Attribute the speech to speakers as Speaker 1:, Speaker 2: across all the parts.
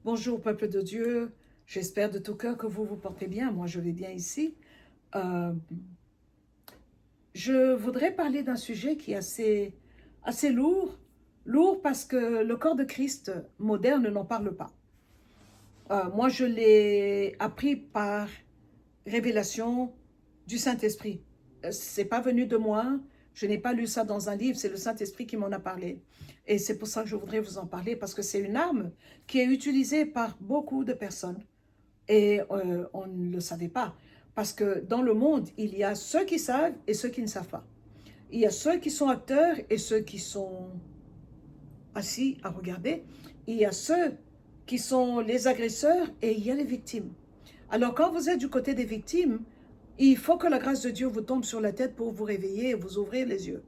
Speaker 1: Bonjour peuple de Dieu, j'espère de tout cœur que vous vous portez bien. Moi je vais bien ici. Euh, je voudrais parler d'un sujet qui est assez lourd. Lourd parce que le corps de Christ moderne n'en parle pas. Moi je l'ai appris par révélation du Saint-Esprit. C'est pas venu de moi, je n'ai pas lu ça dans un livre, c'est le Saint-Esprit qui m'en a parlé. Et c'est pour ça que je voudrais vous en parler, parce que c'est une arme qui est utilisée par beaucoup de personnes. Et on ne le savait pas. Parce que dans le monde, il y a ceux qui savent et ceux qui ne savent pas. Il y a ceux qui sont acteurs et ceux qui sont assis à regarder. Il y a ceux qui sont les agresseurs et il y a les victimes. Alors quand vous êtes du côté des victimes, il faut que la grâce de Dieu vous tombe sur la tête pour vous réveiller et vous ouvrir les yeux.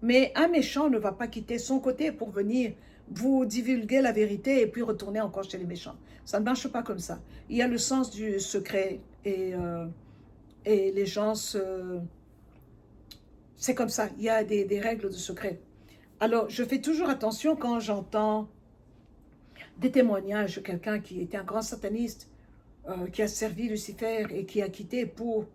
Speaker 1: Mais un méchant ne va pas quitter son côté pour venir vous divulguer la vérité et puis retourner encore chez les méchants. Ça ne marche pas comme ça. Il y a le sens du secret et les gens c'est comme ça. Il y a des règles de secret. Alors, je fais toujours attention quand j'entends des témoignages de quelqu'un qui était un grand sataniste, qui a servi Lucifer et qui a quitté pour...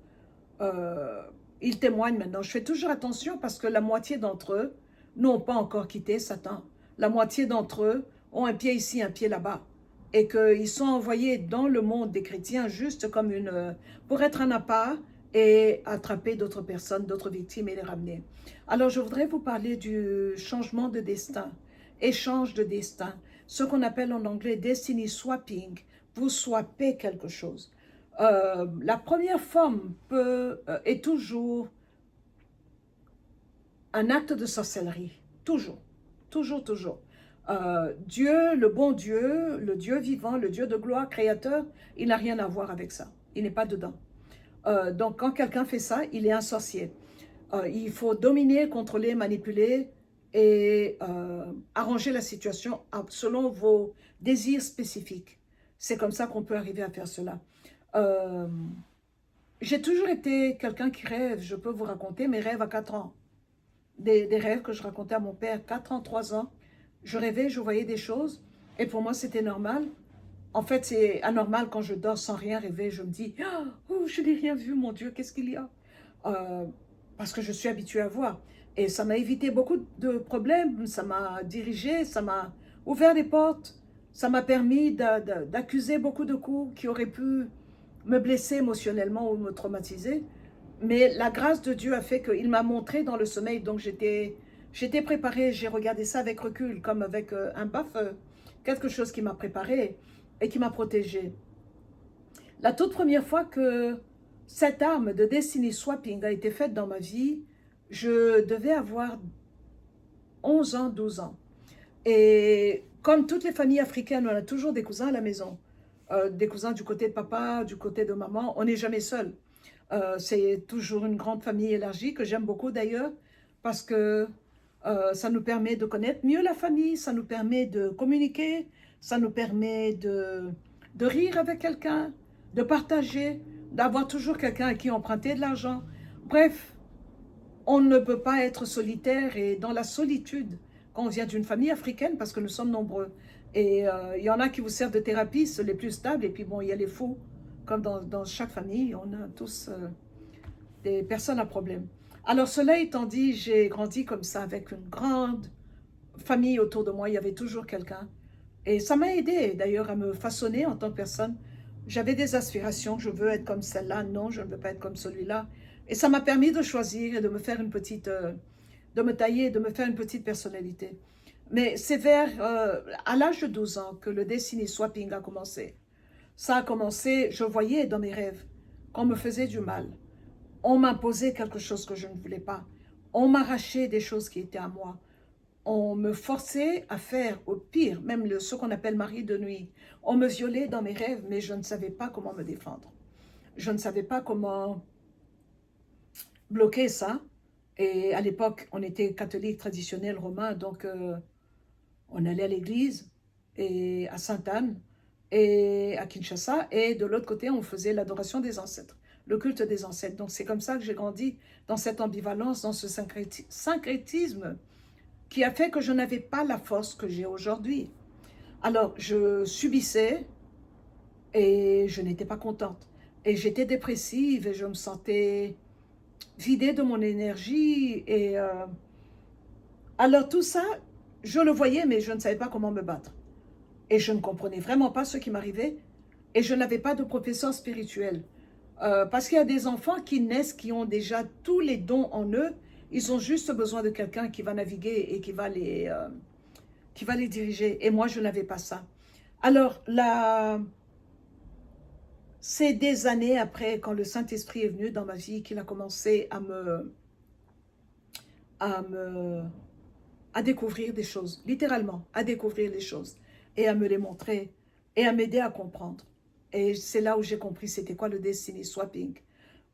Speaker 1: il témoigne maintenant. Je fais toujours attention parce que la moitié d'entre eux n'ont pas encore quitté Satan. La moitié d'entre eux ont un pied ici, un pied là-bas. Et qu'ils sont envoyés dans le monde des chrétiens juste comme pour être un appât et attraper d'autres personnes, d'autres victimes et les ramener. Alors je voudrais vous parler du changement de destin, échange de destin, ce qu'on appelle en anglais destiny swapping. Vous swappez quelque chose. La première forme est toujours un acte de sorcellerie. Toujours, toujours, toujours. Dieu, le bon Dieu, le Dieu vivant, le Dieu de gloire, créateur, il n'a rien à voir avec ça. Il n'est pas dedans. Donc quand quelqu'un fait ça, il est un sorcier. Il faut dominer, contrôler, manipuler et arranger la situation selon vos désirs spécifiques. C'est comme ça qu'on peut arriver à faire cela. Euh, j'ai toujours été quelqu'un qui rêve. Je peux vous raconter mes rêves à 4 ans. Des rêves que je racontais à mon père, 4 ans, 3 ans. Je rêvais, je voyais des choses. Et pour moi, c'était normal. En fait, c'est anormal quand je dors sans rien rêver. Je me dis, oh, je n'ai rien vu, mon Dieu, qu'est-ce qu'il y a? Euh, Parce que je suis habituée à voir. Et ça m'a évité beaucoup de problèmes. Ça m'a dirigé, ça m'a ouvert des portes. Ça m'a permis d'accuser beaucoup de coups qui auraient pu me blesser émotionnellement ou me traumatiser. Mais la grâce de Dieu a fait qu'il m'a montré dans le sommeil, donc j'étais préparée, j'ai regardé ça avec recul, comme avec un baffe, quelque chose qui m'a préparée et qui m'a protégée. La toute première fois que cette arme de destiny swapping a été faite dans ma vie, je devais avoir 11 ans, 12 ans. Et comme toutes les familles africaines, on a toujours des cousins à la maison. Des cousins du côté de papa, du côté de maman, on n'est jamais seul. C'est toujours une grande famille élargie que j'aime beaucoup d'ailleurs parce que ça nous permet de connaître mieux la famille, ça nous permet de communiquer, ça nous permet de rire avec quelqu'un, de partager, d'avoir toujours quelqu'un à qui emprunter de l'argent. Bref, on ne peut pas être solitaire et dans la solitude quand on vient d'une famille africaine parce que nous sommes nombreux. Et il y en a qui vous servent de thérapeutes, les plus stables, et puis bon, il y a les fous. Comme dans chaque famille, on a tous des personnes à problème. Alors cela étant dit, j'ai grandi comme ça avec une grande famille autour de moi. Il y avait toujours quelqu'un. Et ça m'a aidé d'ailleurs à me façonner en tant que personne. J'avais des aspirations, je veux être comme celle-là, non, je ne veux pas être comme celui-là. Et ça m'a permis de choisir et de me faire une petite, de me tailler, de me faire une petite personnalité. Mais c'est à l'âge de 12 ans que le destiny swapping a commencé. Ça a commencé, je voyais dans mes rêves qu'on me faisait du mal. On m'imposait quelque chose que je ne voulais pas. On m'arrachait des choses qui étaient à moi. On me forçait à faire au pire, même ce qu'on appelle mari de nuit. On me violait dans mes rêves, mais je ne savais pas comment me défendre. Je ne savais pas comment bloquer ça. Et à l'époque, on était catholique traditionnel romain, donc on allait à l'église et à Sainte-Anne et à Kinshasa. Et de l'autre côté, on faisait l'adoration des ancêtres, le culte des ancêtres. Donc c'est comme ça que j'ai grandi dans cette ambivalence, dans ce syncrétisme qui a fait que je n'avais pas la force que j'ai aujourd'hui. Alors, je subissais et je n'étais pas contente. Et j'étais dépressive et je me sentais vidée de mon énergie. Et alors tout ça, je le voyais, mais je ne savais pas comment me battre. Et je ne comprenais vraiment pas ce qui m'arrivait. Et je n'avais pas de professeur spirituel. Parce qu'il y a des enfants qui naissent, qui ont déjà tous les dons en eux. Ils ont juste besoin de quelqu'un qui va naviguer et qui va les diriger. Et moi, je n'avais pas ça. Alors, c'est des années après, quand le Saint-Esprit est venu dans ma vie, qu'il a commencé à me, à découvrir des choses, littéralement, à découvrir les choses et à me les montrer et à m'aider à comprendre. Et c'est là où j'ai compris c'était quoi le destiny swapping.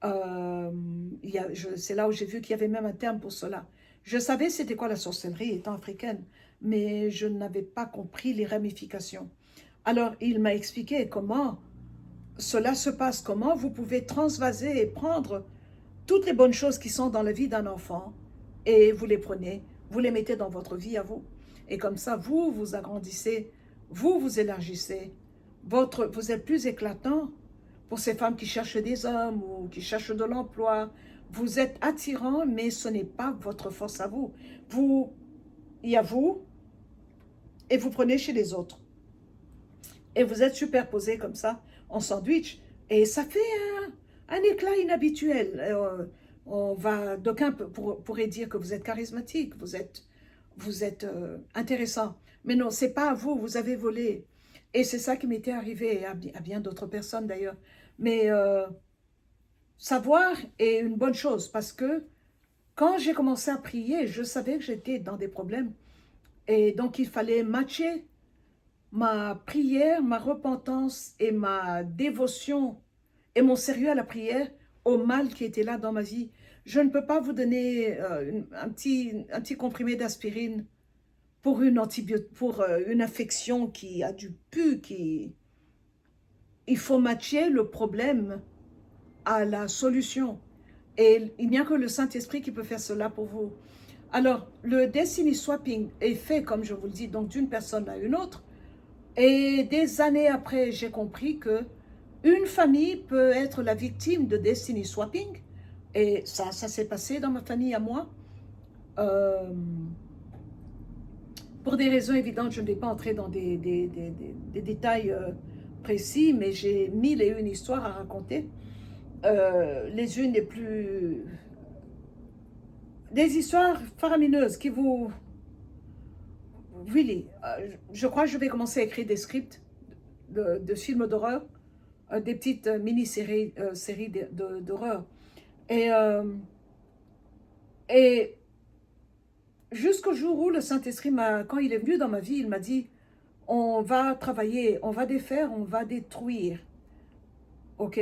Speaker 1: C'est là où j'ai vu qu'il y avait même un terme pour cela. Je savais c'était quoi la sorcellerie étant africaine, mais je n'avais pas compris les ramifications. Alors, il m'a expliqué comment cela se passe, comment vous pouvez transvaser et prendre toutes les bonnes choses qui sont dans la vie d'un enfant et vous les prenez, vous les mettez dans votre vie à vous. Et comme ça, vous, vous agrandissez, vous, vous élargissez. Vous êtes plus éclatant pour ces femmes qui cherchent des hommes ou qui cherchent de l'emploi. Vous êtes attirant, mais ce n'est pas votre force à vous. Il y a vous et vous prenez chez les autres. Et vous êtes superposés comme ça, en sandwich. Et ça fait un éclat inhabituel. D'aucuns pourraient dire que vous êtes charismatique, vous êtes intéressant. Mais non, c'est pas à vous, vous avez volé. Et c'est ça qui m'était arrivé, à bien d'autres personnes d'ailleurs. Mais savoir est une bonne chose parce que quand j'ai commencé à prier, je savais que j'étais dans des problèmes. Et donc il fallait matcher ma prière, ma repentance et ma dévotion et mon sérieux à la prière au mal qui était là dans ma vie. Je ne peux pas vous donner un petit comprimé d'aspirine pour une infection qui a du pu, il faut matcher le problème à la solution. Et il n'y a que le Saint-Esprit qui peut faire cela pour vous. Alors, le destiny swapping est fait, comme je vous le dis, donc d'une personne à une autre. Et des années après, j'ai compris que une famille peut être la victime de destiny swapping. Et ça s'est passé dans ma famille à moi. Euh, pour des raisons évidentes, je ne vais pas entrer dans des détails précis, mais j'ai mille et une histoires à raconter. Les unes les plus... Des histoires faramineuses qui vous... Really, je crois que je vais commencer à écrire des scripts de films d'horreur, des petites mini-séries d'horreur. Et, et jusqu'au jour où le Saint-Esprit quand il est venu dans ma vie, il m'a dit, on va travailler, on va défaire, on va détruire. Ok?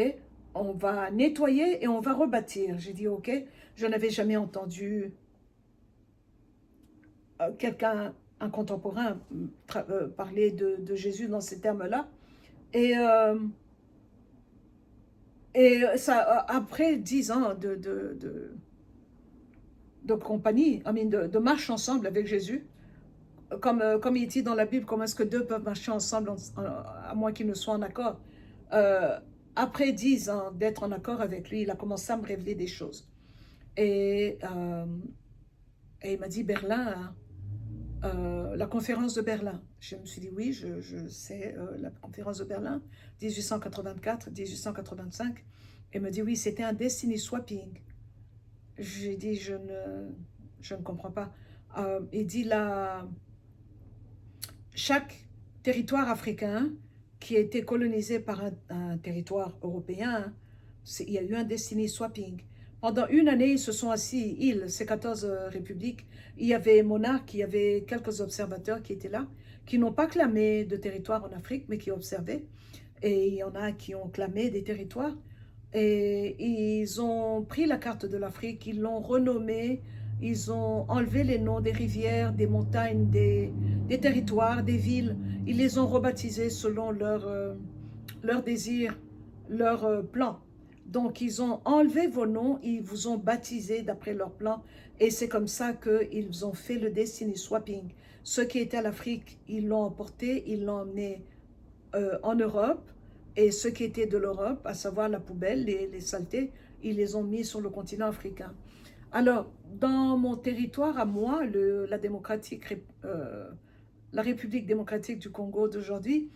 Speaker 1: On va nettoyer et on va rebâtir. J'ai dit, ok, je n'avais jamais entendu quelqu'un, un contemporain, parler de Jésus dans ces termes-là. Et, ça, après 10 ans de compagnie, de marche ensemble avec Jésus, comme il dit dans la Bible, comment est-ce que deux peuvent marcher ensemble à moins qu'ils ne soient en accord. Après 10 ans d'être en accord avec lui, il a commencé à me révéler des choses. Et il m'a dit, Berlin, la conférence de Berlin. Je me suis dit, oui, je sais, la conférence de Berlin, 1884-1885. Il me dit, oui, c'était un destiny swapping. J'ai dit, je ne comprends pas. Il dit, chaque territoire africain qui a été colonisé par un territoire européen, il y a eu un destiny swapping. Pendant une année, ils se sont assis, ces 14 républiques, il y avait monarques, il y avait quelques observateurs qui étaient là, qui n'ont pas clamé de territoire en Afrique, mais qui observaient. Et il y en a qui ont clamé des territoires. Et ils ont pris la carte de l'Afrique, ils l'ont renommée, ils ont enlevé les noms des rivières, des montagnes, des territoires, des villes. Ils les ont rebaptisés selon leur désir, leur plan. Donc, ils ont enlevé vos noms, ils vous ont baptisé d'après leur plan, et c'est comme ça qu'ils ont fait le destiny swapping. Ceux qui étaient à l'Afrique, ils l'ont emporté, ils l'ont emmené en Europe, et ceux qui étaient de l'Europe, à savoir la poubelle, les saletés, ils les ont mis sur le continent africain. Alors, dans mon territoire à moi, la République démocratique du Congo d'aujourd'hui,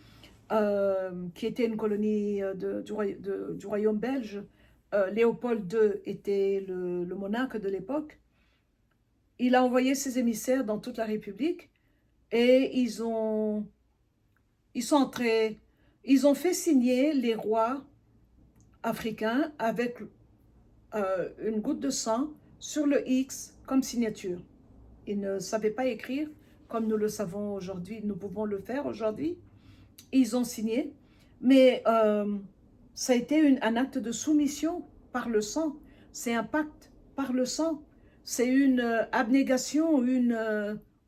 Speaker 1: qui était une colonie du royaume belge, Léopold II était le monarque de l'époque. Il a envoyé ses émissaires dans toute la République et ils sont entrés, ils ont fait signer les rois africains avec une goutte de sang sur le X comme signature. Ils ne savaient pas écrire comme nous le savons aujourd'hui, nous pouvons le faire aujourd'hui. Ils ont signé, mais ça a été un acte de soumission par le sang. C'est un pacte par le sang. C'est une abnégation,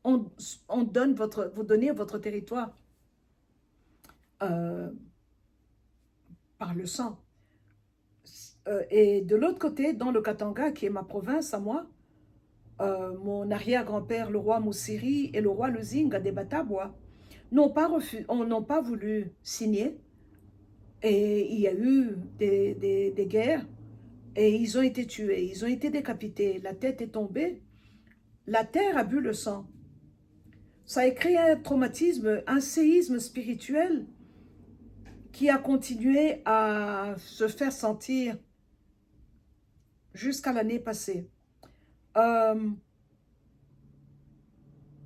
Speaker 1: on donne vous donnez votre territoire euh, par le sang. Et de l'autre côté, dans le Katanga, qui est ma province à moi, mon arrière-grand-père, le roi Moussiri, et le roi Luzinga des Batabois, n'ont pas voulu signer. Et il y a eu des guerres, et ils ont été tués, ils ont été décapités, la tête est tombée, la terre a bu le sang. Ça a créé un traumatisme, un séisme spirituel qui a continué à se faire sentir jusqu'à l'année passée. Euh,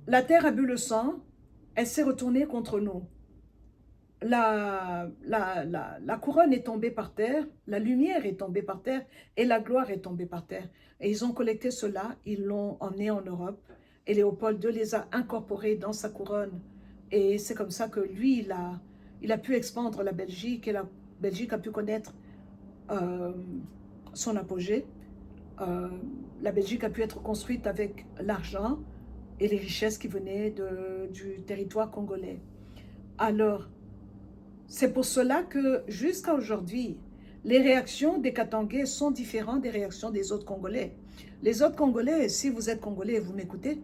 Speaker 1: la terre a bu le sang, elle s'est retournée contre nous. La couronne est tombée par terre, la lumière est tombée par terre et la gloire est tombée par terre. Et ils ont collecté cela, ils l'ont emmené en Europe et Léopold II les a incorporés dans sa couronne. Et c'est comme ça que lui, il a pu expandre la Belgique et la Belgique a pu connaître euh, son apogée. Euh, la Belgique a pu être construite avec l'argent et les richesses qui venaient du territoire congolais. Alors, c'est pour cela que jusqu'à aujourd'hui, les réactions des Katangais sont différentes des réactions des autres Congolais. Les autres Congolais, si vous êtes Congolais et vous m'écoutez,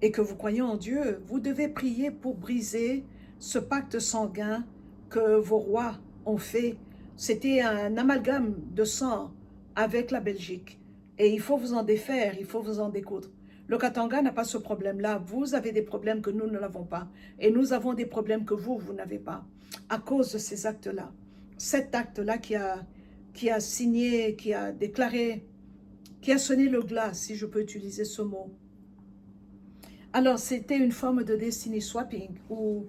Speaker 1: et que vous croyez en Dieu, vous devez prier pour briser ce pacte sanguin que vos rois ont fait. C'était un amalgame de sang avec la Belgique. Et il faut vous en défaire, il faut vous en découdre. Le Katanga n'a pas ce problème-là. Vous avez des problèmes que nous ne l'avons pas. Et nous avons des problèmes que vous n'avez pas. À cause de ces actes-là. Cet acte-là qui a signé, qui a déclaré, qui a sonné le glas, si je peux utiliser ce mot. Alors, c'était une forme de destiny swapping où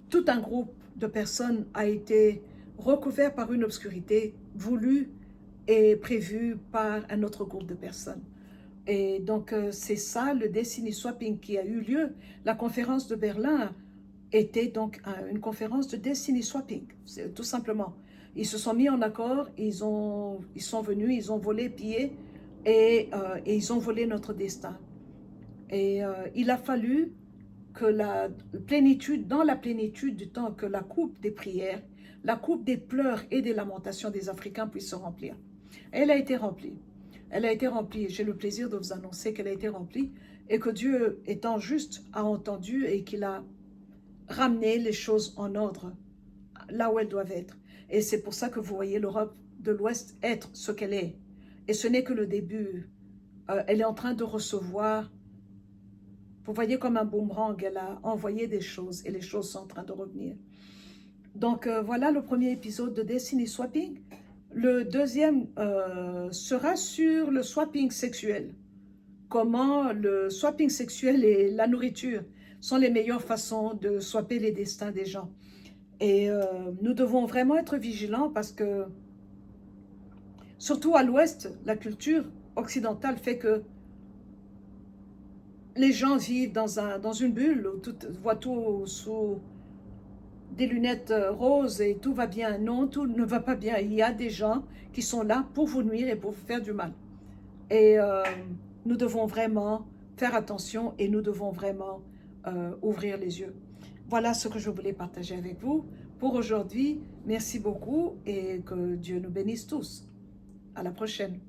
Speaker 1: tout un groupe de personnes a été recouvert par une obscurité voulue et prévue par un autre groupe de personnes. Et donc, c'est ça le destiny swapping qui a eu lieu. La conférence de Berlin était donc une conférence de destiny swapping, tout simplement. Ils se sont mis en accord, ils sont venus, ils ont volé, pillé, et ils ont volé notre destin. Et il a fallu que dans la plénitude du temps, que la coupe des prières, la coupe des pleurs et des lamentations des Africains puisse se remplir. Elle a été remplie. Elle a été remplie. J'ai le plaisir de vous annoncer qu'elle a été remplie et que Dieu, étant juste, a entendu et qu'il a ramené les choses en ordre, là où elles doivent être. Et c'est pour ça que vous voyez l'Europe de l'Ouest être ce qu'elle est. Et ce n'est que le début. Elle est en train de recevoir. Vous voyez comme un boomerang, elle a envoyé des choses et les choses sont en train de revenir. Donc voilà le premier épisode de Destiny Swapping. Le deuxième sera sur le swapping sexuel. Comment le swapping sexuel et la nourriture sont les meilleures façons de swapper les destins des gens. Et nous devons vraiment être vigilants parce que, surtout à l'Ouest, la culture occidentale fait que les gens vivent dans une bulle où voient tout sous des lunettes roses et tout va bien. Non, tout ne va pas bien. Il y a des gens qui sont là pour vous nuire et pour vous faire du mal. Et nous devons vraiment faire attention et nous devons vraiment ouvrir les yeux. Voilà ce que je voulais partager avec vous pour aujourd'hui. Merci beaucoup et que Dieu nous bénisse tous. À la prochaine.